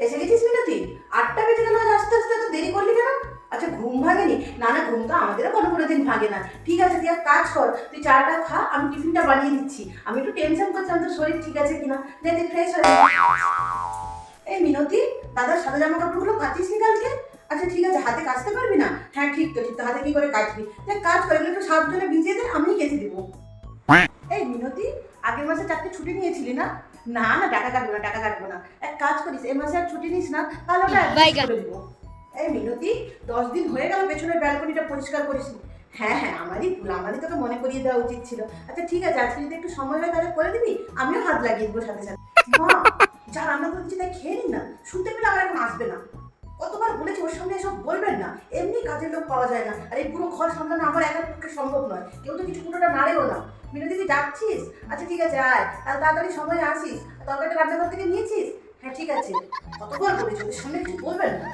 এসে গেছিস মিনতি? 8টা বেজে গেল, আজ আস্তে আস্তে এত দেরি করলি কেন? আচ্ছা ঘুম ভাঙেনি? না না, ঘুম তো আমাদেরও কোনো দিন ভাঙে না। ঠিক আছে, তুই এক কাজ কর, তুই চাটা খা, আমি টিফিনটা বানিয়ে দিচ্ছি। আমি একটু টেনশন করছিলাম তোর শরীর ঠিক আছে কিনা। যে তুই ফ্রেশ হয়ে যা। এই মিনতি, দাদার সাদা জামা কাপড়গুলো কাচিসনি কালকে? আচ্ছা ঠিক আছে, হাতে কাচতে পারবি না? হ্যাঁ ঠিক তো, হাতে কি করে কাচবি? দেখ কাজ করে, এগুলো একটু সাবধানে ভিজিয়ে দে, আমি কেচে দেবো। এই মিনতি, আগের মাসে 4টে ছুটি নিয়েছিলি না? না না, টাকা কাটবো না, টাকা কাটবো না। এক কাজ করিস, এই মাসে আর ছুটি নিস না, তাহলে ওটা অ্যাডজাস্ট করে দিব। এই মিনতি, 10 দিন হয়ে গেল পেছনের ব্যালকনিটা পরিষ্কার করিস নি। হ্যাঁ হ্যাঁ, আমারই ভুল, আমারই তোকে মনে করিয়ে দেওয়া উচিত ছিল। আচ্ছা ঠিক আছে, আজকে যদি একটু সময় হয় তাহলে করে দিবি, আমিও হাত লাগিয়ে দেবো সাথে সাথে। মা, যা রান্না করছি তাই খেয়ে নিন না, শুনতে পেলে আমার এখন আসবে না। কতবার বলেছি ওর সামনে এসব বলবেন না, এমনি কাজের লোক পাওয়া যায় না, আর এই পুরো ঘর সামলানো আমার একার পক্ষে সম্ভব নয়, কেউ তো কিছু পুরোটা নাড়েও না। মিনতি তুই ডাকছিস? আচ্ছা ঠিক আছে আয়, তাহলে তাড়াতাড়ি সময় আসিস। তরকারিটা রান্নাঘর থেকে নিয়েছিস? হ্যাঁ ঠিক আছে। কতবার বলেছি ওদের সামনে কিছু বলবেন না।